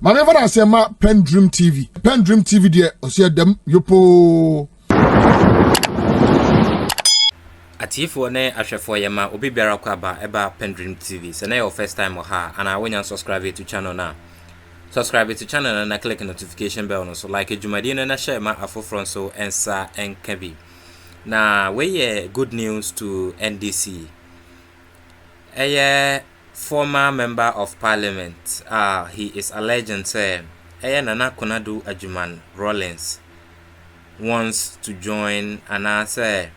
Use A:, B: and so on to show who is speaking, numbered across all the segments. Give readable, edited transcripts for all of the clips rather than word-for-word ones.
A: Mame fa say ma PENDREAM TV. PENDREAM TV there osia dem yopo.
B: Atifo ne ahwefo yema obi biara kwaba eba PENDREAM TV. So na your first time or ha and I when you subscribe to channel now. Subscribe to channel and click notification bell no so like ejumadi no na share ma afofron so ensa enkabi. Na we good news to NDC. Former member of parliament, he is alleging say Nana Konadu Agyeman Rollins wants to join and say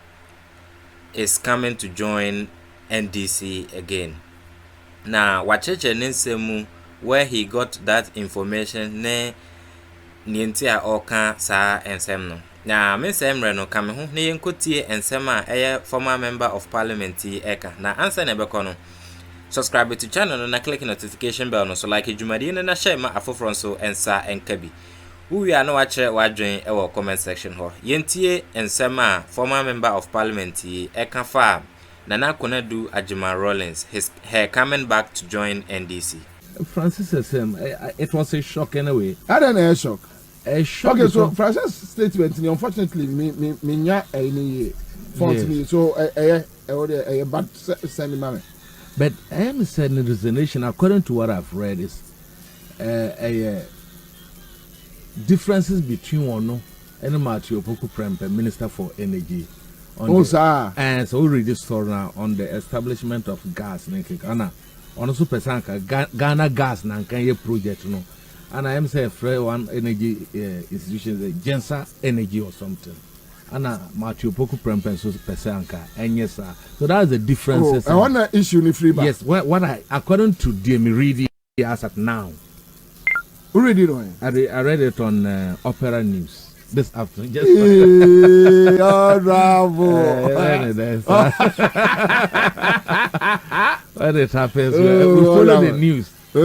B: is coming to join NDC again. Now wacheche ninsemu where he got that information ne nientia oka sa ensem no. Na me say mre no kame ho ne yenkotie ensem a former member of parliament eka na answer ne beko no. Subscribe to channel and click notification bell no so like ejumadi na share ma afofron so ensa enkabi. We are no watcher wadwen e comment section ho. Yentie ensem former member of parliament eka fa Nana Konadu Agyeman Rollins her coming back to join NDC.
C: Francis SM, it was a shock anyway.
A: I don't know, a shock.
C: A shock.
A: Okay, so Francis' statement, unfortunately, me nya any fault so a bad sending money.
C: But I am saying the resignation, according to what I've read, is differences between one and Matthew Opoku Prempe, Minister for Energy. And so we read this story now on the establishment of gas in Ghana. On a super sanka Ghana gas na kanye project no. And I am saying one energy institution, the Gensa Energy or something. Ana Matthew Poku Prempen so pesanka and yes sir. So that's the difference.
A: I want to issue ni free back.
C: Yes, what I according to the reading as at now.
A: Who read it on?
C: I read it on Opera News this afternoon. Just when it happens, we follow the news.
A: But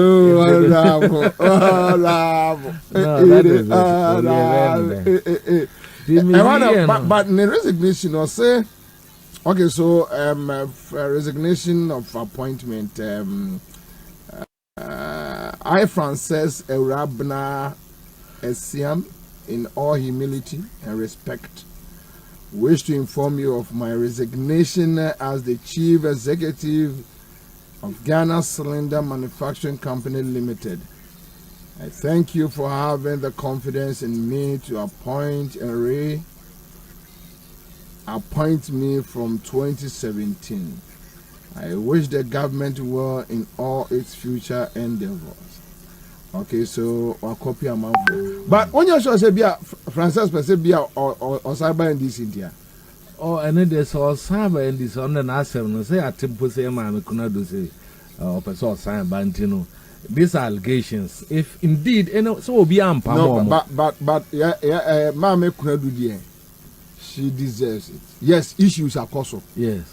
A: the resignation or say okay, so resignation of appointment I Frances Eurabna Esiam in all humility and respect wish to inform you of my resignation as the chief executive of Ghana Cylinder Manufacturing Company Limited. I thank you for having the confidence in me to appoint and reappoint me from 2017. I wish the government well in all its future endeavors. Okay, so I'll copy a mouth. But when you say be Francis per se be or cyber in this India.
C: Oh, and then there's all cyber in this on the NASA no say a tempo say man Konadu say or person sign bantino. These allegations, if indeed, so will be ampa.
A: No, but yeah, Mama Konadu there, she deserves it. Yes, issues are causal.
C: Yes,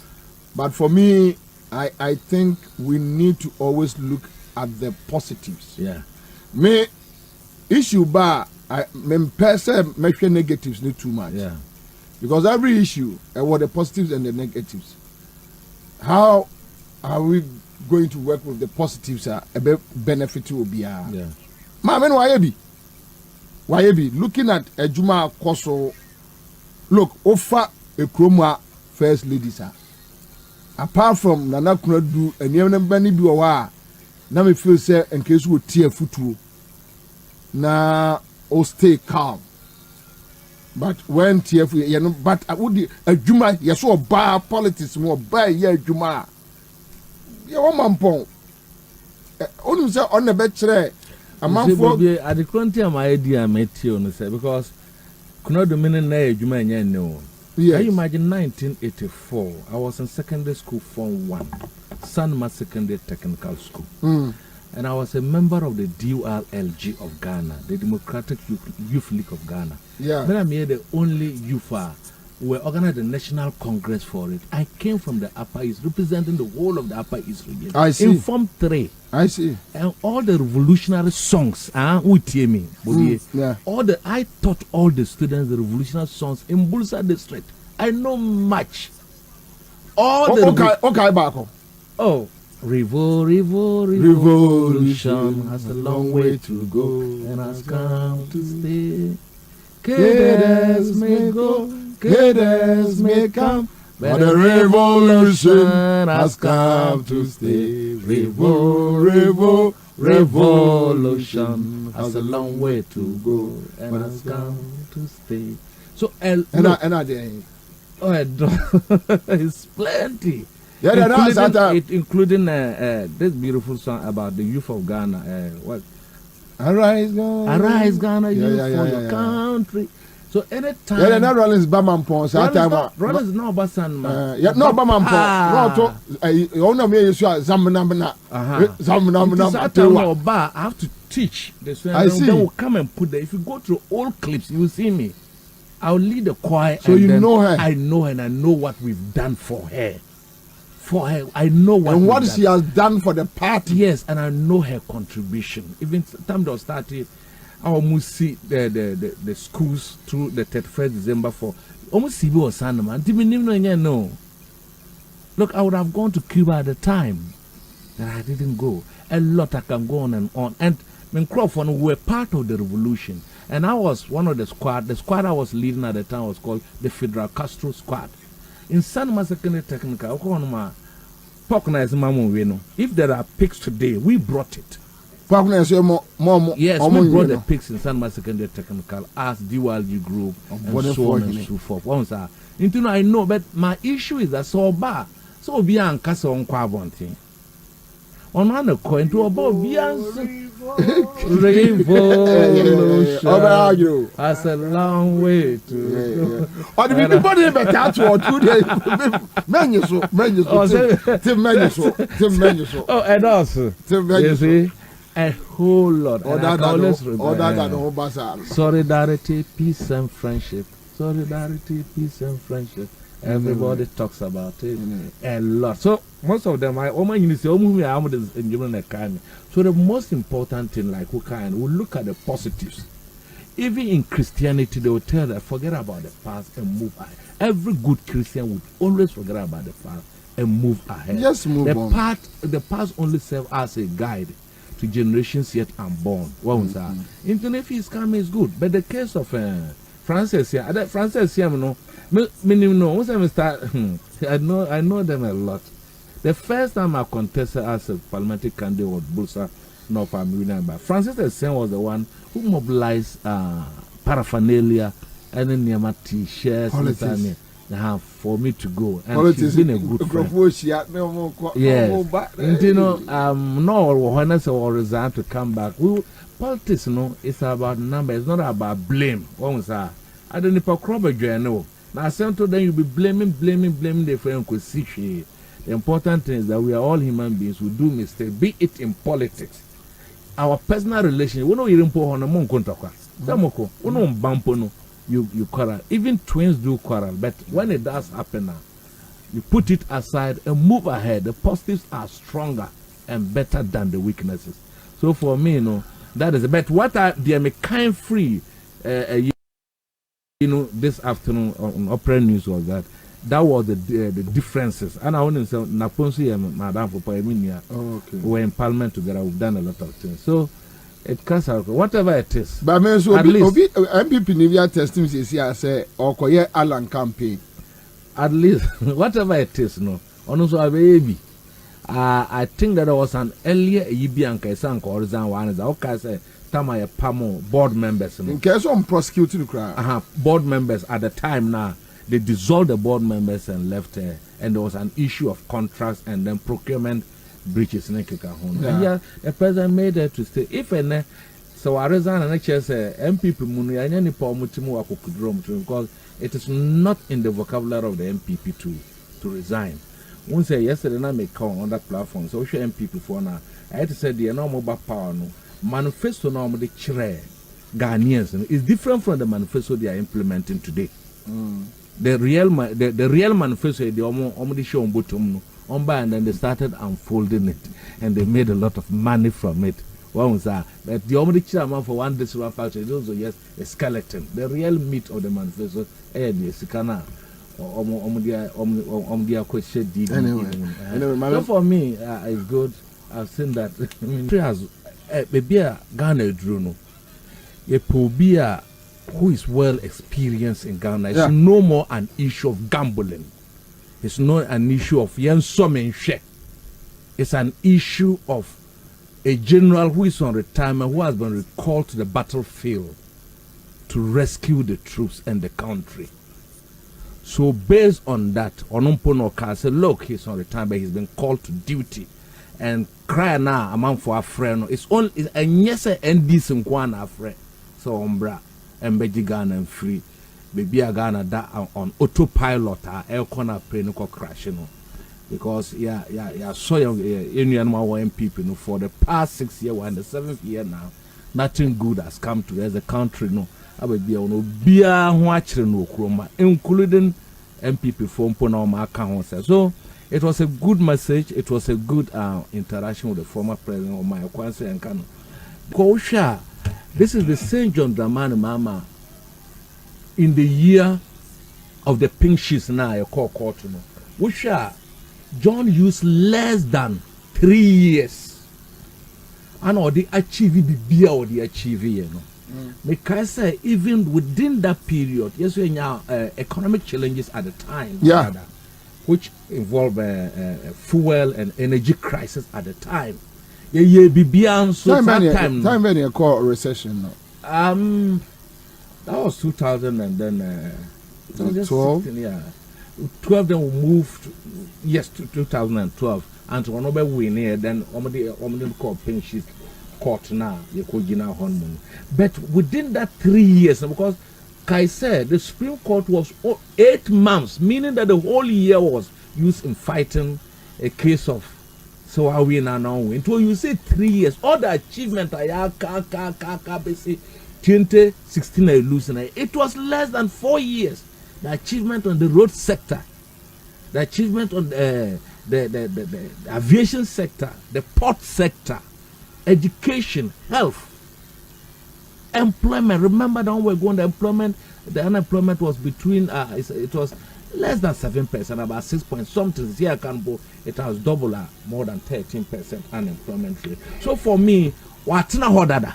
A: but for me, I think we need to always look at the positives.
C: Yeah,
A: me issue bar I person mention negatives not too much.
C: Yeah,
A: because every issue what the positives and the negatives. How are we going to work with the positives a benefit to be
C: yeah.
A: Mama why be looking at a Juma Koso look offer a chroma first ladies apart from Nana Konadu and Yemen Bani Biwa now me feel say in case we tear futu na or stay calm. But when tear but I would a Juma yes or bar politics more by ye Juma. Yeah, one man pon. Only say on the betre. A man for
C: at the country my idea met you no say because Konadu meaning na Juma no. Yes. Can you imagine 1984? I was in secondary school Form 1, Sanma Secondary Technical School. And I was a member of the DULG of Ghana, the Democratic Youth League of Ghana.
A: Yeah.
C: When I'm here, the only youth we organized the National Congress for it. I came from the Upper East, representing the whole of the Upper East region.
A: I see.
C: In Form 3.
A: I see.
C: And all the revolutionary songs, with me.
A: Yeah.
C: I taught all the students the revolutionary songs in Bulsa district. I know much. All the
A: okay, Bako.
C: Oh, Revolution has a long way to go and has come to stay. Cadres may go, cadres may come, but the revolution has come to stay. Revolution has a long way to go and has come to stay. So, it's plenty. Including this beautiful song about the youth of Ghana. What?
A: Arise, Ghana,
C: youth for your country. So anytime.
A: Yeah, not Rollins Baman Pons.
C: Rollins no Basan man.
A: Yeah, no Baman Pons. No, you know me. You should Zamnamna.
C: Zamnamna. I have to teach the students. They will come and put there. If you go through old clips, you will see me. I'll lead the choir.
A: So you know her.
C: I know her, and I know what we've done for her. For her, I know what.
A: And what she has done for the party.
C: Yes, and I know her contribution. Even time they started, I almost see the schools through the 31st December for almost CB or Sandaman. No. Look, I would have gone to Cuba at the time, but I didn't go. A lot I can go on. And when Crawford were part of the revolution, and I was one of the squad. The squad I was leading at the time was called the Federal Castro Squad. In San Secondary Technical, if there are pigs today, we brought it. Yes, we brought the pigs in San Secondary Technical as DYLG group and so on and so forth. I know, but my issue is that so be an castle on Quabonting. On one coin to about Beyonce. Revolution has a long way to go.
A: Or the people but that's what 2 days.
C: Oh, and also, you see, a whole lot. Solidarity, peace, and friendship. Solidarity, peace, and friendship. Everybody talks about it a lot. So most of them, so the most important thing, like we look at the positives. Even in Christianity, they will tell that forget about the past and move ahead. Every good Christian would always forget about the past and move ahead.
A: Just move on.
C: The past only serves as a guide to generations yet unborn. What was that? Internet is coming is good, but the case of Francis here, I know them a lot. The first time I contested as a parliamentary candidate was Bursa North America, but Francis Essien was the one who mobilized paraphernalia and then near my t-shirts for me to go. And she's been a good friend. Yes. When I say resign to come back, politics, it's about numbers, it's not about blame. I don't know. Now, sometimes then you'll be blaming the friend. The important thing is that we are all human beings who do mistakes, be it in politics. Our personal relationship, we know you you quarrel. Even twins do quarrel, but when it does happen now, you put it aside and move ahead. The positives are stronger and better than the weaknesses. So for me, that is. But what are the kind free? This afternoon on Opera News was that was the differences. And I want to say, Naponsi and Madame Popoeminia were in Parliament together. We've done a lot of things. So it cuts out whatever it is.
A: But I so at least MPP Nivea testing say or Alan campaign.
C: At least whatever it is, Also, a baby. I think that there was an earlier Yibianka Sanko or Zan is okay. Say Tamaya Pamo board members.
A: In case of prosecuting the crime.
C: Board members at the time now. They dissolved the board members and left and there was an issue of contracts and then procurement breaches. And the president made it to stay. If so I resign and actually say MPP because it is not in the vocabulary of the MPP to resign. One say yesterday I may come on that platform, so show MPP for now. I had to say the normal power manifesto normally chire Ghanaians is different from the manifesto they are implementing today. The real manifesto they almost show on bottom and then they started unfolding it and they made a lot of money from it. What was that? But the only chairman for one decimal factor is also a skeleton. The real meat of the manifesto is the Sikana.
A: Anyway,
C: so for me, it's good. I've seen that. I mean, maybe a Ghana drew no. A Pobia who is well experienced in Ghana. It's no more an issue of gambling. It's not an issue of yen summon share. It's an issue of a general who is on retirement who has been recalled to the battlefield to rescue the troops and the country. So based on that, Onumpono can say, look, he's on retirement, he's been called to duty. And cry now among for a friend. It's only and yes, NDC nkwana friend. So umbra and Ghana and free. Baby a Ghana that on autopilot air corner plane ko crash no. Because so young MPP for the past 6 years and the 7th year now, nothing good has come to as a country no. Abia no bia ho akire no kroma including MPP for mpona ma aka ho say. So it was a good message. It was a good interaction with the former president of my Kwanse and Kano. Kosha, this is the same John Dramani Mahama in the year of the pink sheets now you call court no. Wusha John used less than 3 years. And or they achieve the beer or they achieve you know. Because say even within that period, yes, we have economic challenges at the time. Rather, which involve fuel and energy crisis at the time.
A: Time when you call a recession now.
C: That was 2000 and then
A: 12.
C: Yeah, 12 then we moved to 2012 and to another win here. Then omedi call pink sheet court now. You could honeymoon. But within that 3 years, because Kai said the Supreme Court was 8 months, meaning that the whole year was used in fighting a case of so are we now win. So you say 3 years, all the achievement I 2016 I lose, it was less than 4 years. The achievement on the road sector, the achievement on the aviation sector, the port sector, education, health, employment. Remember that when we were going to employment, the unemployment was between it was less than 7%, about 6 point something. Here it has double more than 13% unemployment rate. So for me, what's na hodada?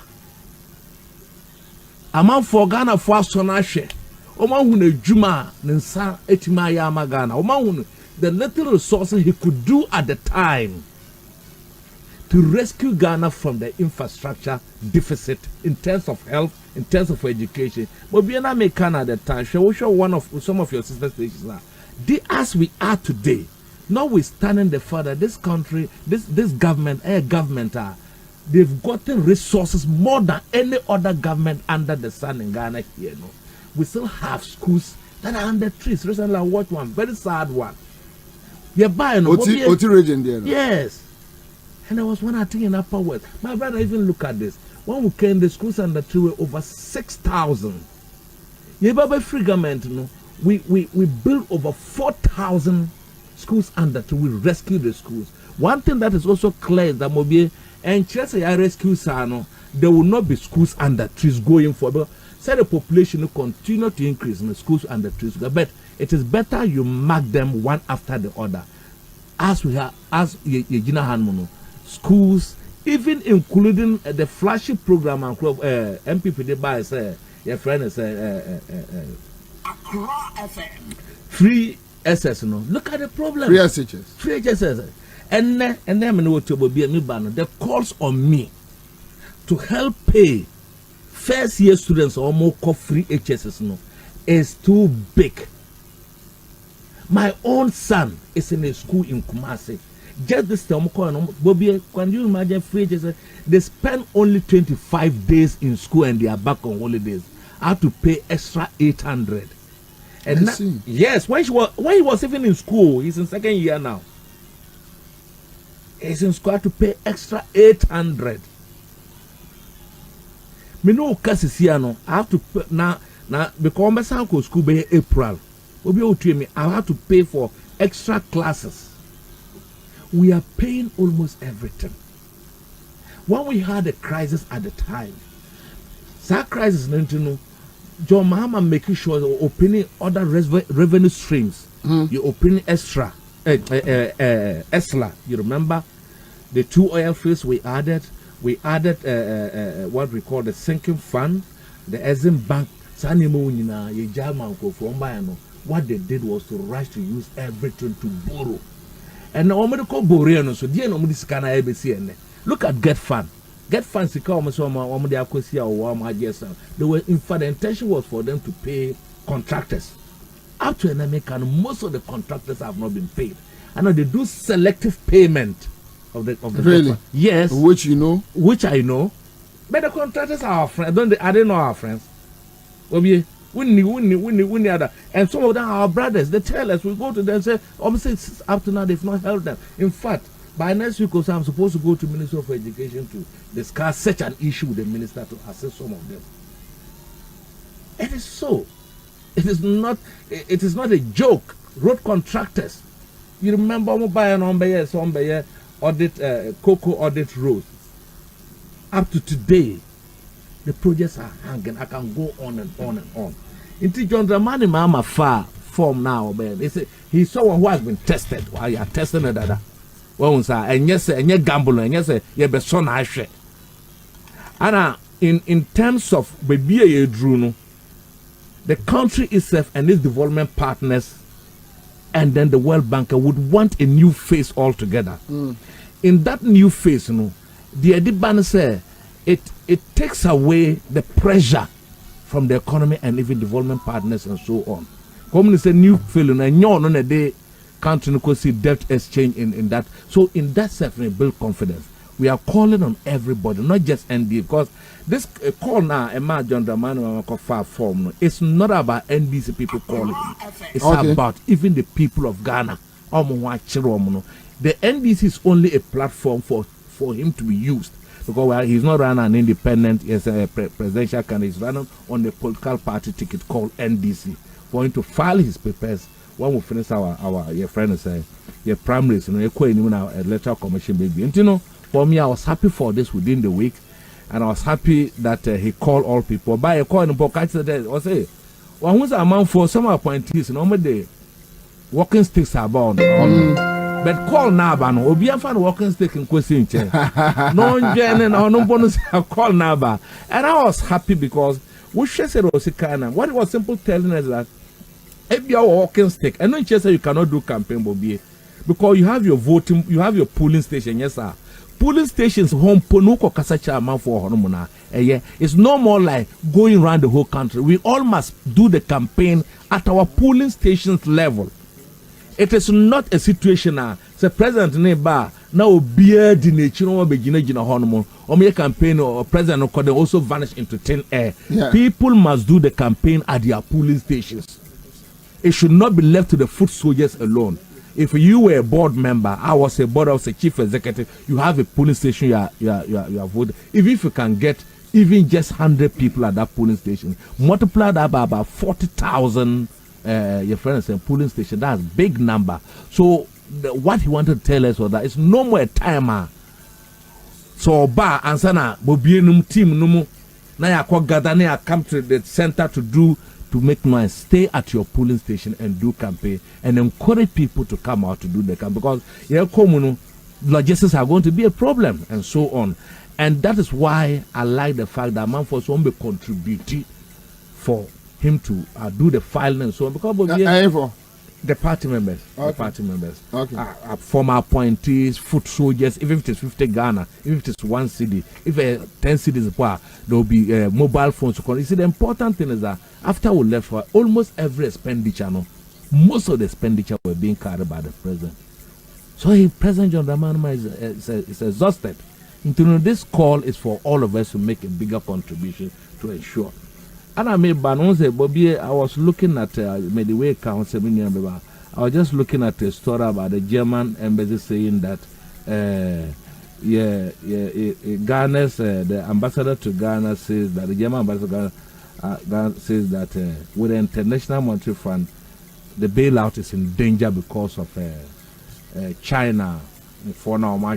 C: Among for Ghana for Sonashe, Omahune Juma, Nensa, Etimaya Magana, Omahune, the little resources he could do at the time to rescue Ghana from the infrastructure deficit in terms of health, in terms of education. But we are not making at the time. Show one of some of your sister stations now. As we are today, notwithstanding the fact that this country, this government, they've gotten resources more than any other government under the sun in Ghana here. No? We still have schools that are under trees. Recently, I watched one very sad one. You're buying
A: Oti region there. No?
C: Yes. And there was one I think in Upper West. My brother even look at this. When we came, the schools under tree were over 6,000. Yeah, free government, you know, we built over 4,000 schools under tree. We rescued the schools. One thing that is also clear is that Mobile and Chelsea rescue Sano, there will not be schools under trees going forward. Say the population will continue to increase in the schools under trees. But it is better you mark them one after the other. As we have, as Yejina Hanmono, schools, even including the flagship program and MPP they buy say your friend is Accra FM free SS no. Look at the problem.
A: Free SHS.
C: Free SHS. And then me know to be me ban the calls on me to help pay first year students or more free HSS no is too big. My own son is in a school in Kumasi. Just this time, Bobby, can you imagine free HSS? They spend only 25 days in school and they are back on holidays. I have to pay extra 800. And yes, when he was even in school, he's in second year now. He's in school, I have to pay extra 800. Me no cases here no. I have to pay now because I'm going school by April. I have to pay for extra classes. We are paying almost everything. When we had a crisis at the time, that crisis, John Mahama making sure opening other revenue streams. You opening extra, ESLA. You remember the 2 oil fields we added. We added what we call the sinking fund, the Exim Bank. What they did was to rush to use everything to borrow. And now we call borrowing. So the no this kind of ABC. Look at Get Fund. Get Funds they were, in fact, the intention was for them to pay contractors. Up to an American, most of the contractors have not been paid. I know they do selective payment of the
A: really?
C: Yes.
A: Which you know?
C: Which I know. But the contractors are our friends. Are they not our friends? We other. And some of them are our brothers. They tell us, we go to them and say, obviously it's up to now they've not held them. In fact, by next week or so, I'm supposed to go to Minister of Education to discuss such an issue with the minister to assess some of them. It is so. It is not a joke. Road contractors. You remember audit Cocoa audit roads. Up to today, the projects are hanging. I can go on and on and on. Until John Dramani Mahama far form now, man. He's someone who has been tested. Why you are testing it? Well, sir, and yes, and you gamble, and yes, you be so nice. And in terms of baby Druno, the country itself and its development partners, and then the World Bank would want a new face altogether. In that new face, the Adiban say it takes away the pressure from the economy and even development partners and so on. Come say new feeling and you're on a day country could see debt exchange in that. So in that sense, we build confidence. We are calling on everybody, not just ND, because this call now, Emma John Dramani far form. It's not about NDC people calling. It's about even the people of Ghana. The NDC is only a platform for him to be used. Because he's not running an independent presidential candidate, he's running on the political party ticket called NDC. For him to file his papers, when we finish our your friend say your primaries, a electoral commission baby. And for me, I was happy for this within the week, and I was happy that he called all people. By a call in the podcast today, I say, well, who's a man for some appointees, normally the walking sticks are bound. But call now, Bano. Obi fan walking stick in question. No bonus. Call now, and I was happy because we said what it was simple telling us that if you are walking stick, and no say you cannot do campaign, Bobby, because you have your voting, you have your polling station. Yes, sir. Polling stations home ponuko kasacha man for honumuna. It's no more like going around the whole country. We all must do the campaign at our polling stations level. It is not a situation now. The president neba now beard in nature honomo or make campaign or president could also vanish into thin air. Yeah. People must do the campaign at their polling stations. It should not be left to the foot soldiers alone. If you were a board member, I was a board, I was a chief executive, you have a polling station, you are voting. Even if you can get even just 100 people at that polling station, multiply that by about 40,000 your friends and polling station, that's a big number. So what he wanted to tell us was that it's no more a timer. So bar and sana bobienum team numu na ya kwa gather na come to the center to make noise. Stay at your polling station and do campaign and encourage people to come out to do the campaign, because logistics are going to be a problem and so on. And that is why I like the fact that Manfos won't be contributing for him to do the filing and so on, because the party members, former appointees, foot soldiers, even if it is 50 Ghana, even if it is 1 city, if 10 cities, there will be mobile phones. You see, the important thing is that after we left, almost every expenditure, most of the expenditure were being carried by the president. So President John Dramani is exhausted. This call is for all of us to make a bigger contribution to ensure. And I made Banonze Bobby. I was looking at the way council. I was just looking at a story about the German embassy saying that Ghana's the ambassador to Ghana says that the German ambassador Ghana says that with the International Monetary Fund, the bailout is in danger because of China. For now, they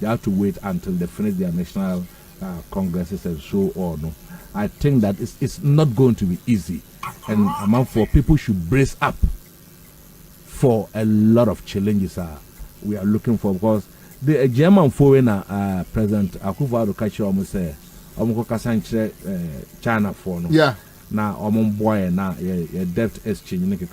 C: have to wait until they finish their national congresses and so on. I think that it's not going to be easy, and for people should brace up for a lot of challenges we are looking for, because the German foreigner President Akufo-Addo Kachi almost say China for no.
A: Yeah.
C: Now boy now debt exchange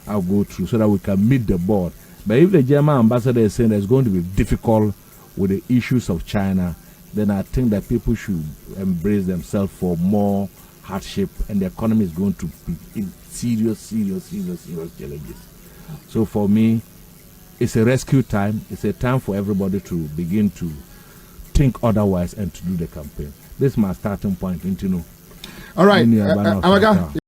C: I'll go through so that we can meet the board. But if the German ambassador is saying that it's going to be difficult with the issues of China, then I think that people should embrace themselves for more hardship, and the economy is going to be in serious challenges. So for me, it's a rescue time. It's a time for everybody to begin to think otherwise and to do the campaign. This is my starting point. You know.
A: All right.